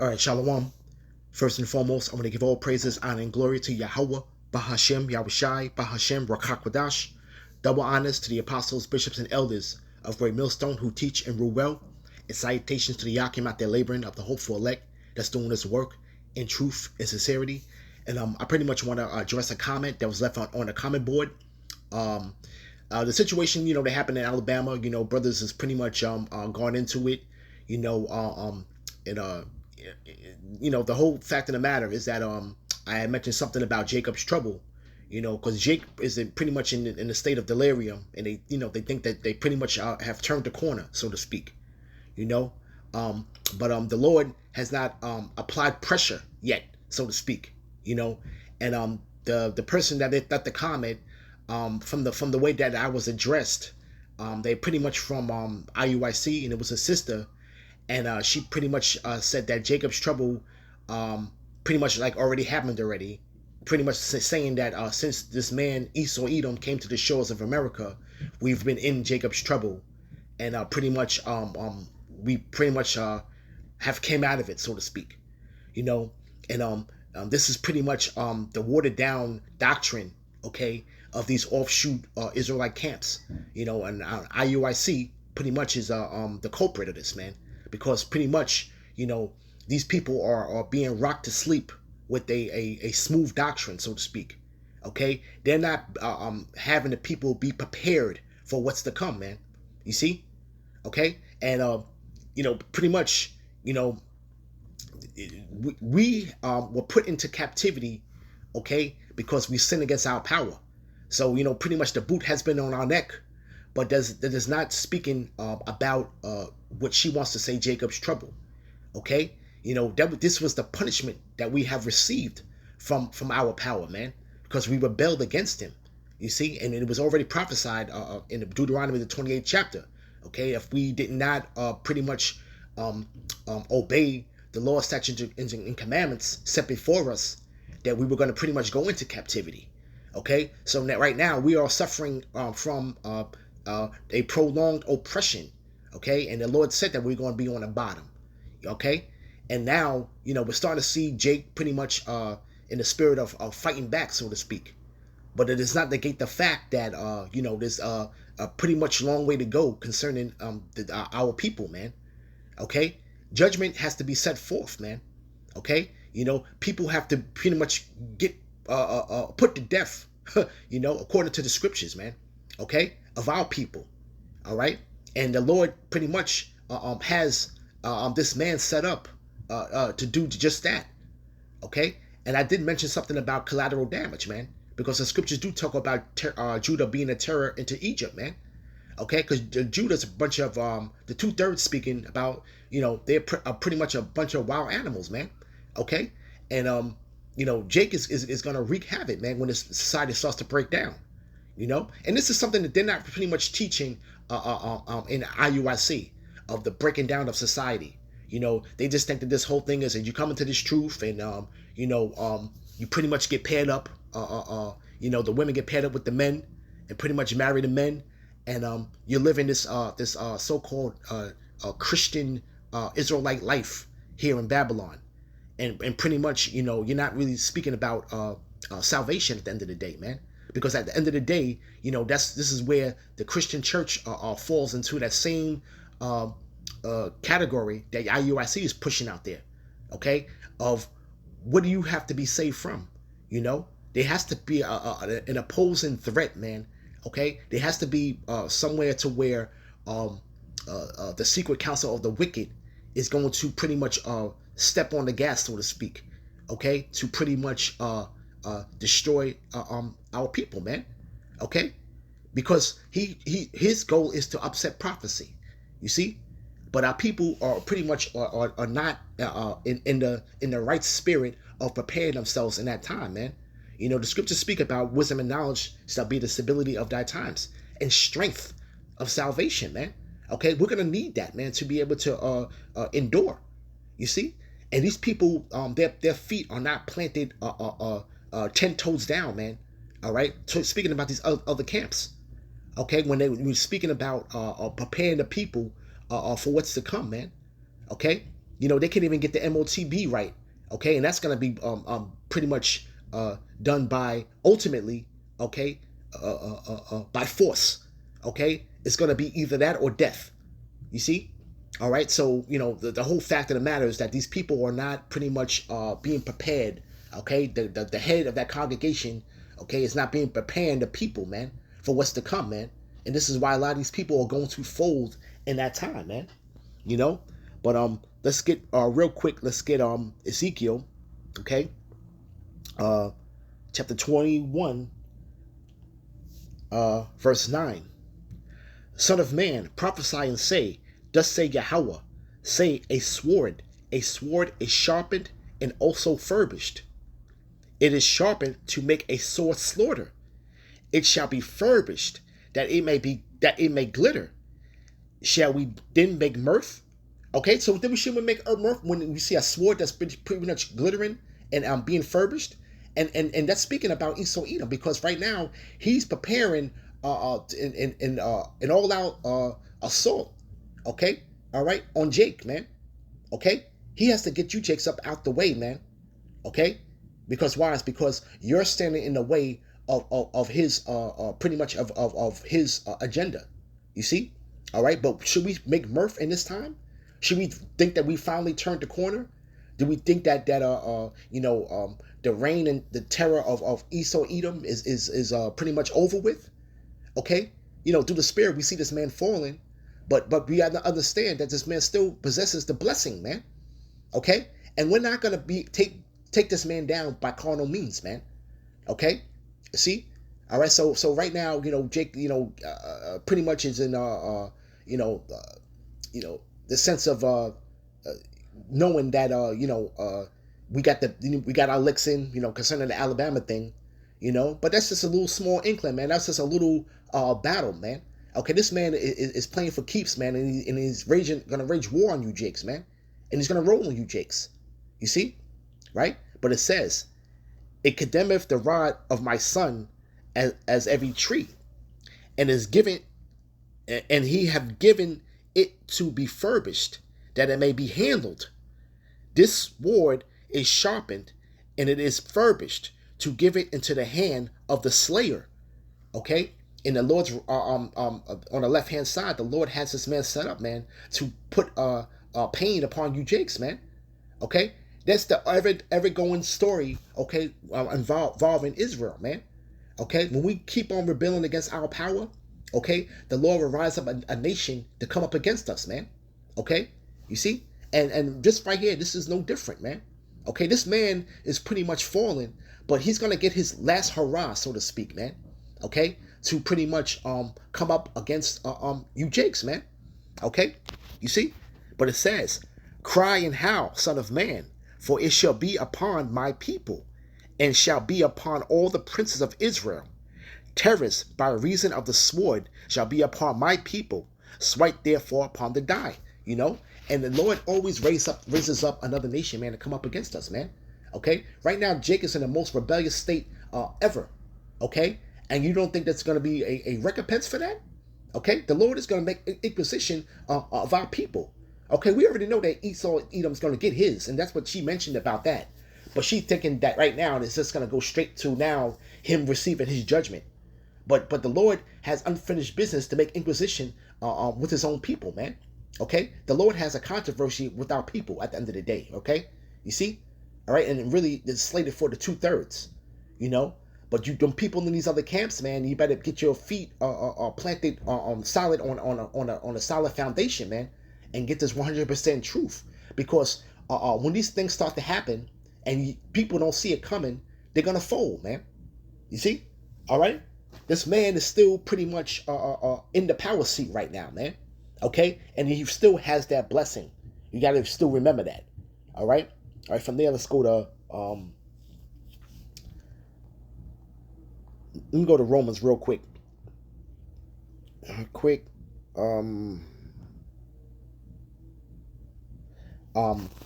All right, Shalom. First and foremost, I want to give all praises, honor, and glory to Yahweh, Bahashem, Yahushai, Bahashem, Rakakwadash. Double honors to the apostles, bishops, and elders of Great Millstone who teach and rule well. And salutations to the Yakim out there laboring of the hopeful elect that's doing this work in truth and sincerity. And I pretty much want to address a comment that was left on the comment board. The situation, that happened in Alabama, brothers has pretty much gone into it, the whole fact of the matter is that I had mentioned something about Jacob's trouble, because Jake is pretty much in the state of delirium, and they think that they pretty much have turned the corner, so to speak, but the Lord has not applied pressure yet, so to speak, and the person that left the comment, from the way that I was addressed, they pretty much from IUIC, and it was a sister. And she pretty much said that Jacob's trouble pretty much like already happened already. Pretty much saying that since this man Esau Edom came to the shores of America, we've been in Jacob's trouble. And pretty much we pretty much have came out of it, so to speak. And this is pretty much the watered down doctrine, okay, of these offshoot Israelite camps. And IUIC pretty much is the culprit of this, man. Because pretty much, these people are being rocked to sleep with a smooth doctrine, so to speak. Okay, they're not having the people be prepared for what's to come, man. You see, okay, and pretty much, we were put into captivity, okay, because we sin against our power. So pretty much the boot has been on our neck. But that is not speaking about what she wants to say, Jacob's trouble. Okay, this was the punishment that we have received from our power, man, because we rebelled against him. You see, and it was already prophesied in the Deuteronomy, the 28th chapter. Okay, if we did not pretty much obey the law, statutes, and commandments set before us, that we were going to pretty much go into captivity. Okay, so right now we are suffering from a prolonged oppression, okay, and the Lord said that we're going to be on the bottom, okay, and now we're starting to see Jake pretty much in the spirit of fighting back, so to speak, but it does not negate the fact that there's a pretty much long way to go concerning our people, man. Okay, judgment has to be set forth, man. Okay, people have to pretty much get put to death, according to the scriptures, man. Okay, of our people, all right, and the Lord pretty much has this man set up to do just that, okay. And I did mention something about collateral damage, man, because the scriptures do talk about Judah being a terror into Egypt, man. Okay, because Judah's a bunch of the 2/3 speaking about, they're pretty much a bunch of wild animals, man. Okay, and Jake is gonna wreak havoc, man, when this society starts to break down. And this is something that they're not pretty much teaching in IUIC, of the breaking down of society. They just think that this whole thing is, and you come into this truth, and you pretty much get paired up. The women get paired up with the men, and pretty much marry the men, and you're living this so-called Christian Israelite life here in Babylon, and pretty much you're not really speaking about salvation at the end of the day, man. Because at the end of the day, this is where the Christian church falls into that same category that IUIC is pushing out there, okay? Of what do you have to be saved from? There has to be an opposing threat, man, okay? There has to be somewhere to where the secret counsel of the wicked is going to pretty much step on the gas, so to speak, okay? To pretty much destroy our people, man. Okay, because his goal is to upset prophecy. You see, but our people are pretty much are not in the right spirit of preparing themselves in that time, man. The scriptures speak about wisdom and knowledge shall be the stability of thy times and strength of salvation, man. Okay, we're gonna need that, man, to be able to endure. You see, and these people, their feet are not planted 10 toes down, man. All right. So speaking about these other camps, okay, when they were speaking about preparing the people for what's to come, man. Okay, They can't even get the MOTB right. Okay, and that's gonna be pretty much done by ultimately, okay, by force. Okay, it's gonna be either that or death. You see? All right. So the whole fact of the matter is that these people are not pretty much being prepared. Okay, the head of that congregation, okay, is not being preparing the people, man, for what's to come, man. And this is why a lot of these people are going to fold in that time, man. But let's get real quick. Let's get Ezekiel, okay, chapter 21, verse 9. Son of man, prophesy and say, thus say Yahweh, say a sword is sharpened and also furbished. It is sharpened to make a sore slaughter. It shall be furbished that it may glitter. Shall we then make mirth? Okay, so then we should make mirth when we see a sword that's pretty much glittering and being furbished, and that's speaking about Esau Edom, because right now he's preparing an all out assault. Okay, all right, on Jake, man. Okay, he has to get you Jakes up out the way, man. Okay, because why? It's because you're standing in the way of his pretty much of his agenda. You see? All right, but should we make mirth in this time? Should we think that we finally turned the corner? Do we think that the reign and the terror of Esau Edom is pretty much over with? Okay, through the spirit we see this man falling, but we have to understand that this man still possesses the blessing, man. Okay, and we're not gonna take this man down by carnal means, man. Okay, see, all right. So right now, Jake, pretty much is in the sense of knowing that we got our licks in, concerning the Alabama thing, but that's just a little small inkling, man. That's just a little battle, man. Okay, this man is playing for keeps, man, and he's gonna rage war on you Jakes, man, and he's gonna roll on you Jakes. You see, right? But it says, it condemneth the rod of my son as every tree, and is given, and he have given it to be furbished, that it may be handled. This sword is sharpened, and it is furbished to give it into the hand of the slayer. Okay, in the Lord's on the left hand side, the Lord has this man set up, man, to put pain upon you Jakes, man. Okay, that's the ever going story. Okay, involving Israel, man. Okay, when we keep on rebelling against our power, okay, the Lord will rise up a nation to come up against us, man. Okay, you see, and just right here, this is no different, man. Okay, this man is pretty much falling, but he's gonna get his last hurrah, so to speak, man. Okay, to pretty much come up against you Jakes, man. Okay, you see, but it says, cry and howl, son of man, for it shall be upon my people, and shall be upon all the princes of Israel. Terrors by reason of the sword shall be upon my people. Smite therefore upon the die. And the Lord always raises up another nation, man, to come up against us, man. Okay, right now Jake is in the most rebellious state ever. Okay, and you don't think that's going to be a recompense for that? Okay, the Lord is going to make inquisition of our people. Okay, we already know that Esau Edom's going to get his, and that's what she mentioned about that. But she's thinking that right now it's just going to go straight to now him receiving his judgment. But the Lord has unfinished business to make inquisition with his own people, man. Okay, the Lord has a controversy with our people at the end of the day. Okay, you see, all right, and it really is slated for the 2/3. But you them people in these other camps, man, you better get your feet planted solid on a solid foundation, man, and get this 100% truth. Because when these things start to happen and people don't see it coming, they're gonna fold, man. You see, all right. This man is still pretty much in the power seat right now, man. Okay, and he still has that blessing. You gotta still remember that. All right. All right. From there, let's go to let me go to Romans real quick.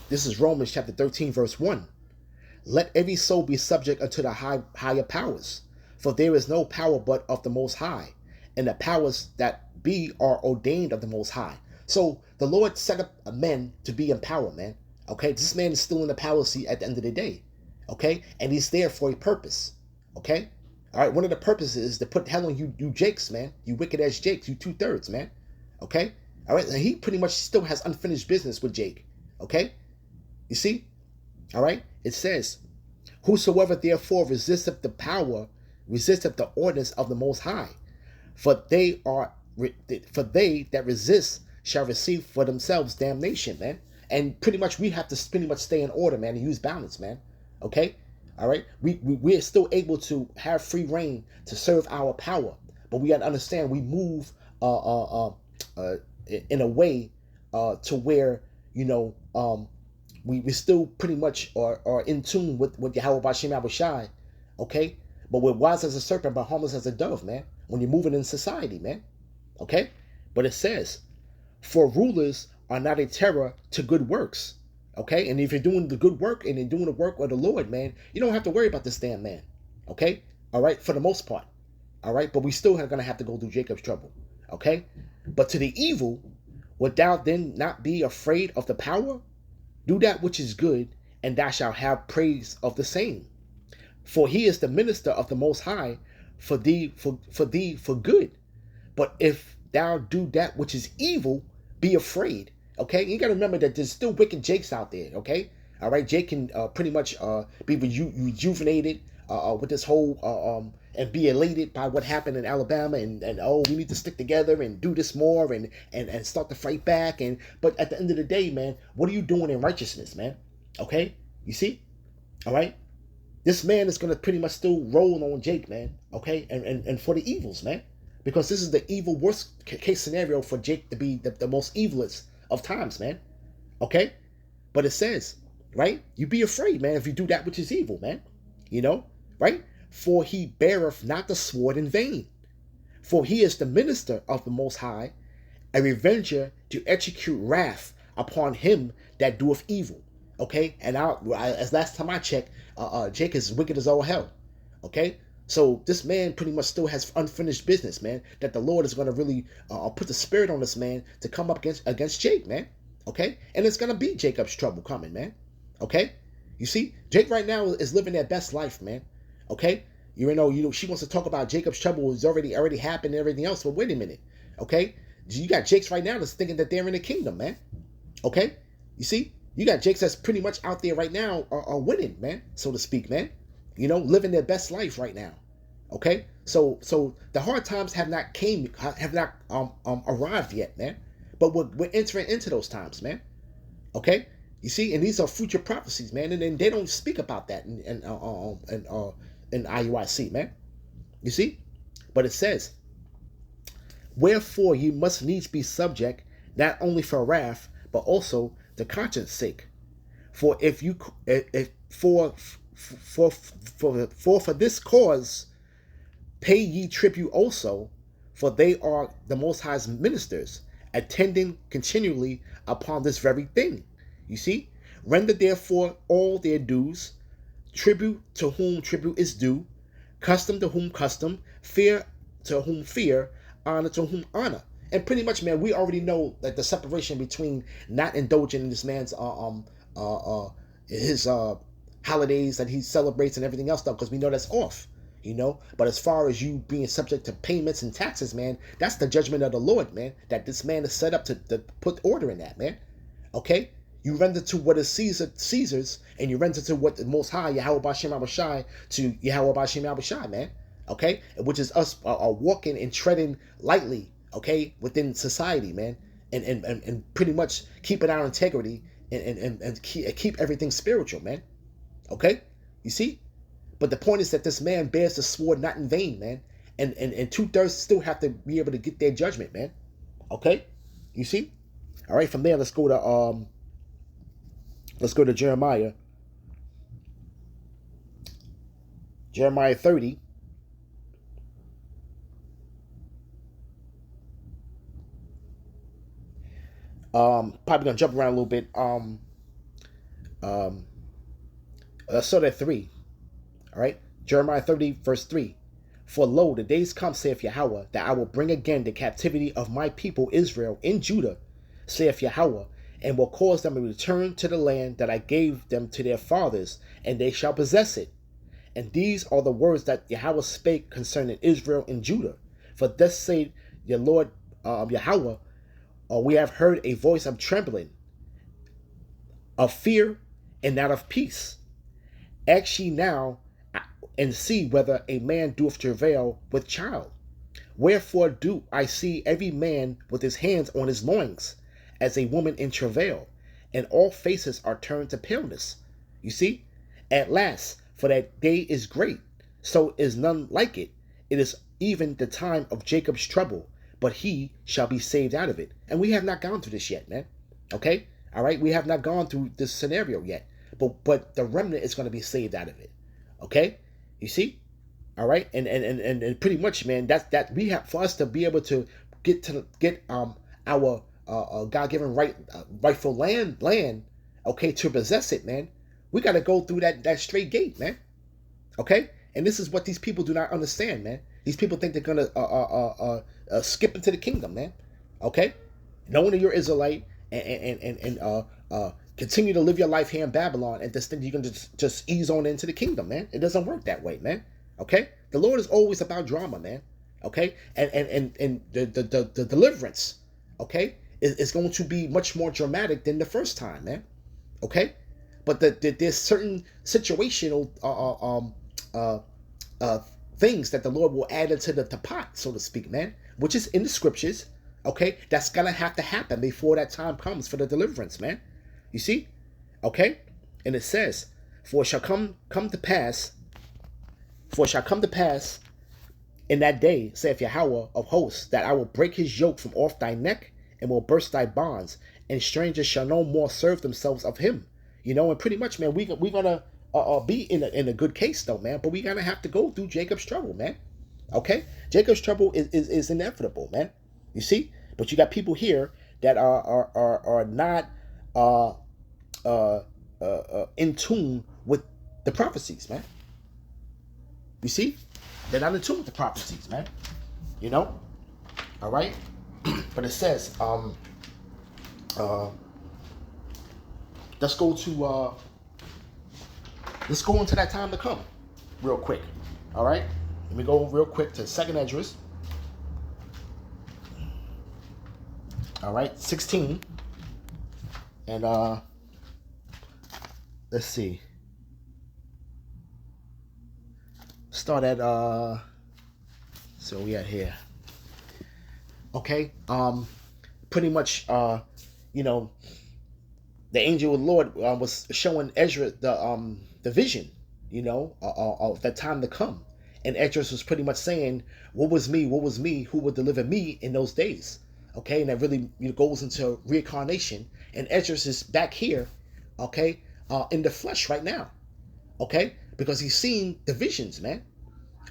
This is Romans chapter 13, verse 1. Let every soul be subject unto the higher powers, for there is no power but of the Most High, and the powers that be are ordained of the Most High. So the Lord set up men to be in power, man. Okay, this man is still in the power seat at the end of the day. Okay, and he's there for a purpose. Okay, all right. One of the purposes is to put hell on you Jakes, man. You wicked ass Jakes, you 2/3, man. Okay, all right. And he pretty much still has unfinished business with Jake. Okay, you see, all right. It says, "Whosoever therefore resisteth the power, resisteth the ordinance of the Most High, for they that resist shall receive for themselves damnation," man. And pretty much we have to pretty much stay in order, man, and use balance, man. Okay, all right. We are still able to have free reign to serve our power, but we got to understand we move in a way to where we still pretty much are in tune with Yahweh Bashem Yahushai, okay? But we're wise as a serpent, but harmless as a dove, man, when you're moving in society, man, okay? But it says, "For rulers are not a terror to good works," okay? And if you're doing the good work and you're doing the work of the Lord, man, you don't have to worry about this damn man, okay? All right, for the most part, all right? But we still are going to have to go through Jacob's trouble, okay? "But to the evil, wilt thou then not be afraid of the power? Do that which is good, and thou shalt have praise of the same. For he is the minister of the Most High for thee for good. But if thou do that which is evil, be afraid." Okay, you got to remember that there's still wicked Jakes out there. Okay, all right, Jake can pretty much be rejuvenated with this whole and be elated by what happened in Alabama, and oh, we need to stick together and do this more and start to fight back. And but at the end of the day, man, what are you doing in righteousness, man? Okay, you see, all right. This man is gonna pretty much still roll on Jake, man. Okay, and for the evils, man, because this is the evil worst case scenario for Jake to be the most evilest of times, man. Okay, but it says, right? You be afraid, man, if you do that which is evil, man. Right? "For he beareth not the sword in vain. For he is the minister of the Most High, a revenger to execute wrath upon him that doeth evil." Okay, and as last time I checked, Jake is wicked as all hell. Okay, so this man pretty much still has unfinished business, man. That the Lord is going to really put the spirit on this man to come up against Jake, man. Okay, and it's going to be Jacob's trouble coming, man. Okay, you see, Jake right now is living their best life, man. Okay, she wants to talk about Jacob's trouble is already happened and everything else. But wait a minute, okay, you got Jakes right now that's thinking that they're in the kingdom, man. Okay, you see, you got Jakes that's pretty much out there right now are winning, man, so to speak, man. Living their best life right now. Okay, so the hard times have not arrived yet, man. But we're entering into those times, man. Okay, you see, and these are future prophecies, man, and they don't speak about that in IUIC, man. You see, but it says, "Wherefore ye must needs be subject, not only for wrath, but also the conscience sake. For for this cause pay ye tribute also, for they are the Most High's ministers, attending continually upon this very thing." You see, "Render therefore all their dues, tribute to whom tribute is due, custom to whom custom, fear to whom fear, honor to whom honor." And pretty much, man, we already know that the separation between not indulging in this man's his holidays that he celebrates and everything else, though, because we know that's off. But as far as you being subject to payments and taxes, man, that's the judgment of the Lord, man, that this man is set up to put order in that, man. Okay, you render to what is Caesar's, and you render to what the Most High, Yahweh Bashem Yahushai, to Yahweh Bashem Yahushai, man. Okay, which is us walking and treading lightly, okay, within society, man, and pretty much keeping our integrity and keep everything spiritual, man. Okay, you see. But the point is that this man bears the sword not in vain, man. And 2/3 still have to be able to get their judgment, man. Okay? You see? All right, from there, let's go to Jeremiah. Jeremiah 30. Probably gonna jump around a little bit. Let's start at 3. All right, Jeremiah 30, verse 3. "For lo, the days come, saith Yahweh, that I will bring again the captivity of my people Israel in Judah, saith Yahweh, and will cause them to return to the land that I gave them to their fathers, and they shall possess it. And these are the words that Yahweh spake concerning Israel and Judah. For thus said the Lord Yahweh, we have heard a voice of trembling, of fear, and not of peace. Ask ye now, and see whether a man doeth travail with child. Wherefore do I see every man with his hands on his loins, as a woman in travail, and all faces are turned to paleness. You see? At last, for that day is great, so is none like it. It is even the time of Jacob's trouble, but he shall be saved out of it. And we have not gone through this yet, man. Okay? All right? We have not gone through this scenario yet. But the remnant is going to be saved out of it. Okay? You see? All right? And pretty much, man, that we have, for us to be able to get our God-given rightful land, okay, to possess it, man. We got to go through that straight gate, man. Okay? And this is what these people do not understand, man. These people think they're going to skip into the kingdom, man. Okay? Knowing that you're Israelite and continue to live your life here in Babylon and just think you're going to just ease on into the kingdom, man. It doesn't work that way, man. Okay? The Lord is always about drama, man. Okay? And the deliverance, okay, is going to be much more dramatic than the first time, man. Okay? But there's certain situational things that the Lord will add into the pot, so to speak, man, which is in the scriptures, okay? That's going to have to happen before that time comes for the deliverance, man. You see? Okay? And it says, For it shall come to pass in that day, saith Yahweh of hosts, that I will break his yoke from off thy neck, and will burst thy bonds, and strangers shall no more serve themselves of him. You know, and pretty much, man, we're gonna be in a good case though, man. But we're gonna have to go through Jacob's trouble, man. Okay, Jacob's trouble is inevitable, man. You see, but you got people here that are not in tune with the prophecies, man. You see, they're not in tune with the prophecies, man. You know, all right. But it says, let's go into that time to come real quick. All right, let me go real quick to 2nd Esdras. All right, 16, and let's see, start at so we at here. Okay, pretty much, you know, the angel of the Lord was showing Ezra the vision, you know, of that time to come. And Esdras was pretty much saying, what was me, who would deliver me in those days? Okay, and that really, you know, goes into reincarnation. And Esdras is back here, okay, in the flesh right now, okay, because he's seen the visions, man.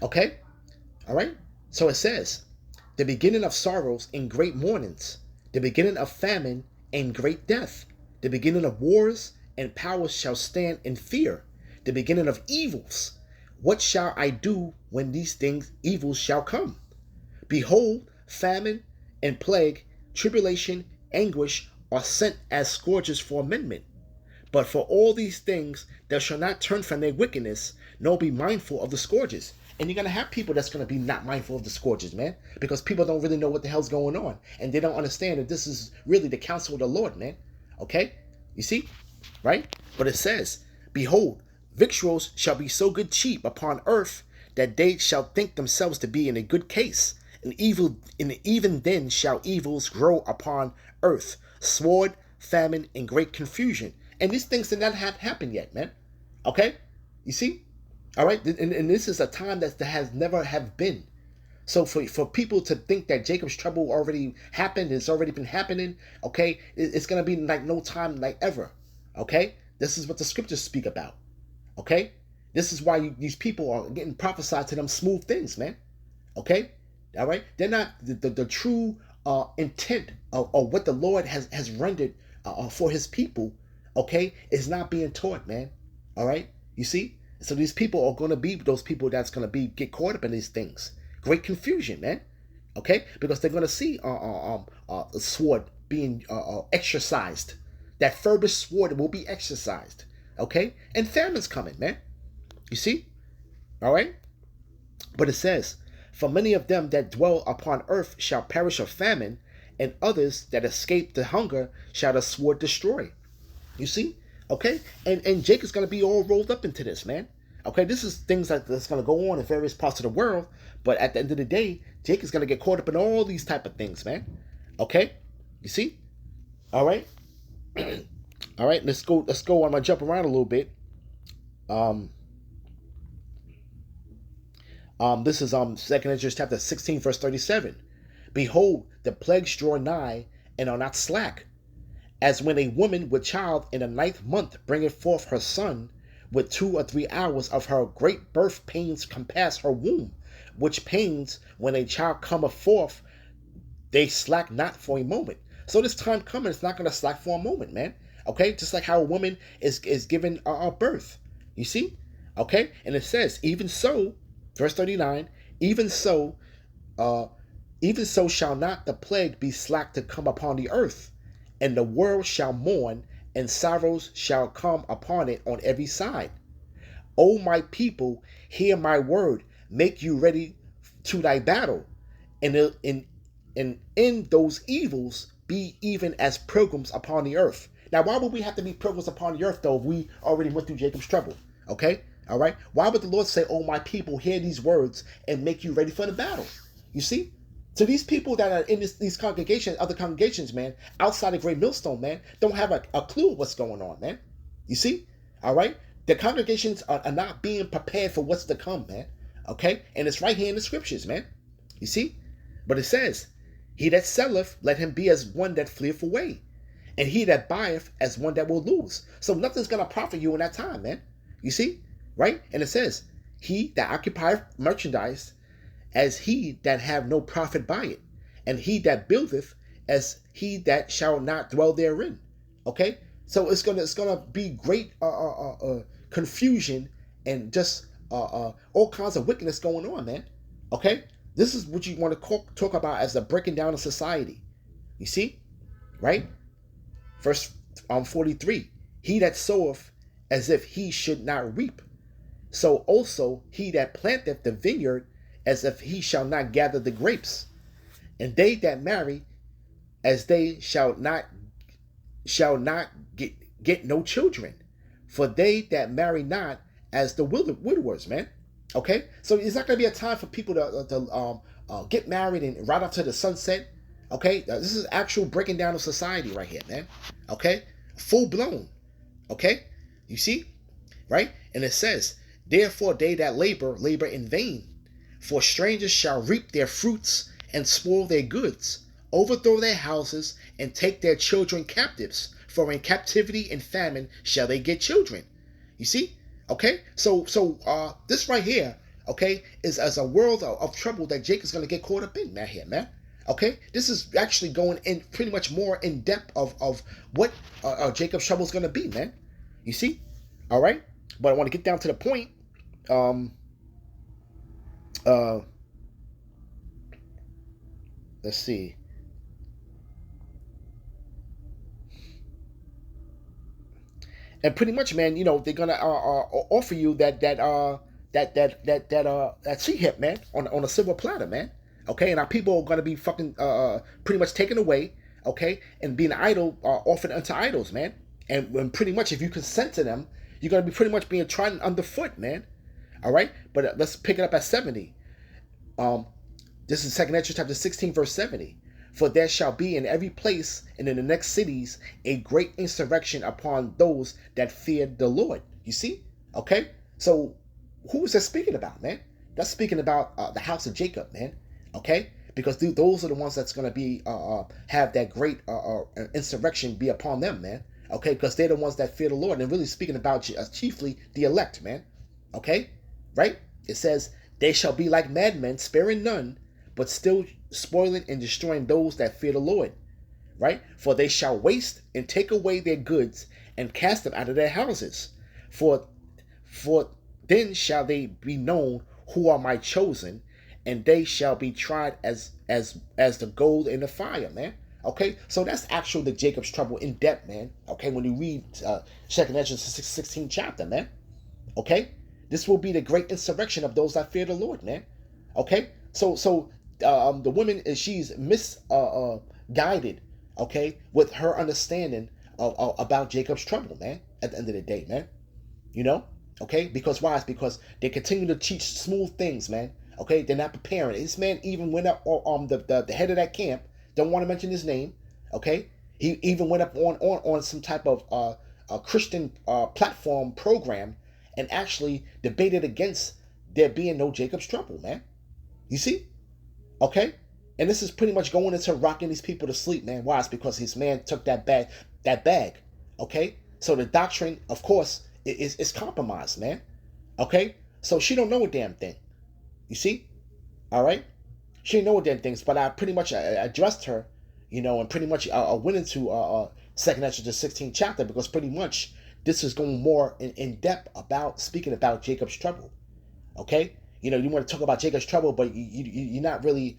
Okay, all right. So it says, the beginning of sorrows and great mournings, the beginning of famine and great death, the beginning of wars and powers shall stand in fear, the beginning of evils. What shall I do when these evils shall come? Behold, famine and plague, tribulation, anguish are sent as scourges for amendment. But for all these things, they shall not turn from their wickedness, nor be mindful of the scourges. And you're going to have people that's going to be not mindful of the scourges, man, because people don't really know what the hell's going on. And they don't understand that this is really the counsel of the Lord, man. Okay? You see? Right? But it says, behold, victuals shall be so good cheap upon earth that they shall think themselves to be in a good case. And even then shall evils grow upon earth, sword, famine, and great confusion. And these things did not have happened yet, man. Okay? You see? All right? And this is a time that has never have been. So for people to think that Jacob's trouble already happened, it's already been happening, okay? It's going to be like no time like ever, okay? This is what the scriptures speak about, okay? This is why these people are getting prophesied to them smooth things, man, okay? All right? They're not the true intent of what the Lord has rendered for his people, okay, is not being taught, man, all right? You see? So these people are going to be those people that's going to get caught up in these things. Great confusion, man. Okay? Because they're going to see a sword being exercised that further sword will be exercised. Okay? And famine's coming, man. You see? All right? But it says, for many of them that dwell upon earth shall perish of famine, and others that escape the hunger shall the sword destroy. You see? Okay? And Jake is going to be all rolled up into this, man. Okay? This is things that's going to go on in various parts of the world, but at the end of the day, Jake is going to get caught up in all these type of things, man. Okay? You see? All right? All right, let's go. I'm going to jump around a little bit. This is 2nd Ezra chapter 16, verse 37. Behold, the plagues draw nigh, and are not slack. As when a woman with child in the 9th month bringeth forth her son, with 2 or 3 hours of her great birth pains compass her womb, which pains when a child cometh forth, they slack not for a moment. So this time coming, it's not going to slack for a moment, man. Okay, just like how a woman is given birth. You see? Okay, and it says, even so, verse 39, even so shall not the plague be slack to come upon the earth, and the world shall mourn, and sorrows shall come upon it on every side. O my people, hear my word, make you ready to thy battle, and in those evils be even as pilgrims upon the earth. Now, why would we have to be pilgrims upon the earth, though, if we already went through Jacob's trouble? Okay? All right? Why would the Lord say, oh, my people, hear these words and make you ready for the battle? You see? So these people that are in these congregations, other congregations, man, outside of Great Millstone, man, don't have a clue what's going on, man. You see? All right? The congregations are not being prepared for what's to come, man. Okay? And it's right here in the scriptures, man. You see? But it says, he that selleth, let him be as one that fleeth away, and he that buyeth as one that will lose. So nothing's going to profit you in that time, man. You see? Right? And it says, he that occupieth merchandise, as he that have no profit by it, and he that buildeth, as he that shall not dwell therein. Okay? So it's gonna be great confusion and just all kinds of wickedness going on, man. Okay? This is what you want to talk about as the breaking down of society. You see? Right? Verse 43. He that soweth as if he should not reap, so also he that planteth the vineyard as if he shall not gather the grapes. And they that marry, as they shall not get no children. For they that marry not, as the widowers, man. Okay? So it's not going to be a time for people to get married and right off to the sunset. Okay? This is actual breaking down of society right here, man. Okay? Full blown. Okay? You see? Right? And it says, therefore they that labor in vain. For strangers shall reap their fruits and spoil their goods, overthrow their houses, and take their children captives. For in captivity and famine shall they get children. You see? Okay? So this right here, okay, is as a world of trouble that Jake is going to get caught up in, man, here, man. Okay? This is actually going in pretty much more in depth of what Jacob's trouble is going to be, man. You see? All right? But I want to get down to the point. Let's see. And pretty much, man, you know, they're gonna offer you that sea hip, man, on a silver platter, man. Okay, and our people are gonna be fucking pretty much taken away, okay, and being idol offered unto idols, man. And when pretty much, if you consent to them, you're gonna be pretty much being trodden underfoot, man. All right, but let's pick it up at 70. This is 2nd Ezra chapter 16, verse 70. For there shall be in every place and in the next cities a great insurrection upon those that fear the Lord. You see? Okay? So who is that speaking about, man? That's speaking about the house of Jacob, man. Okay? Because those are the ones that's going to be have that great insurrection be upon them, man. Okay? Because they're the ones that fear the Lord. And really speaking about chiefly the elect, man. Okay? Right? It says, they shall be like madmen, sparing none, but still spoiling and destroying those that fear the Lord. Right? For they shall waste and take away their goods and cast them out of their houses. For then shall they be known who are my chosen, and they shall be tried as the gold in the fire, man. Okay, so that's actual the Jacob's trouble in depth, man. Okay, when you read Second Ezra 16th chapter, man. Okay, this will be the great insurrection of those that fear the Lord, man. Okay, so the woman she's guided, okay, with her understanding about Jacob's trouble, man. At the end of the day, man, you know, okay, because why? It's because they continue to teach smooth things, man. Okay, they're not preparing. This man even went up on the head of that camp. Don't want to mention his name. Okay, he even went up on some type of a Christian platform program and actually debated against there being no Jacob's trouble, man. You see? Okay? And this is pretty much going into rocking these people to sleep, man. Why? It's because his man took that bag. Okay? So the doctrine, of course, is compromised, man. Okay? So she don't know a damn thing. You see? Alright? She didn't know a damn things, but I pretty much addressed her, you know, and pretty much went into second Ezra the 16th chapter, because pretty much this is going more in depth about speaking about Jacob's trouble. Okay? You know, you want to talk about Jacob's trouble, but you're not really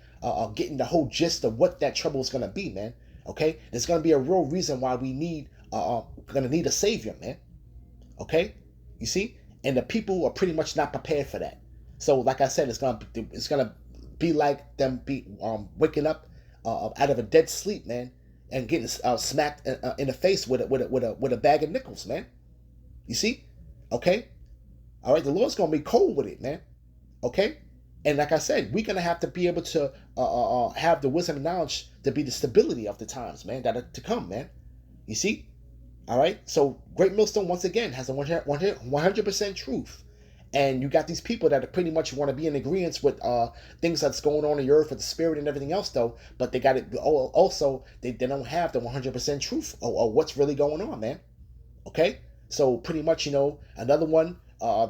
getting the whole gist of what that trouble is going to be, man. Okay? There's going to be a real reason why we need, going to need a savior, man. Okay? You see? And the people are pretty much not prepared for that. So, like I said, it's gonna be like them waking up out of a dead sleep, man, and getting smacked in the face with a bag of nickels, man. You see? Okay? All right, the Lord's gonna be cold with it, man. Okay? And like I said, we're gonna have to be able to have the wisdom and knowledge to be the stability of the times, man, that are to come, man. You see? All right? So Great Millstone, once again, has a 100% truth. And you got these people that pretty much want to be in agreement with things that's going on in the earth with the spirit and everything else, though. But they got it. Also, they don't have the 100% truth or what's really going on, man. Okay? So pretty much, you know, another one,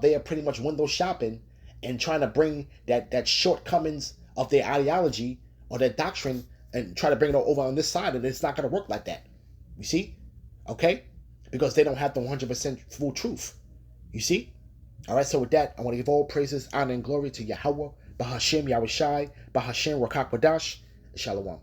they are pretty much window shopping and trying to bring that shortcomings of their ideology or their doctrine and try to bring it over on this side, and it's not going to work like that. You see? Okay? Because they don't have the 100% full truth. You see? All right, so with that, I want to give all praises, honor, and glory to Yahweh, Bahashem Yahushai, Bahashem Rakak Wadash, Shalom.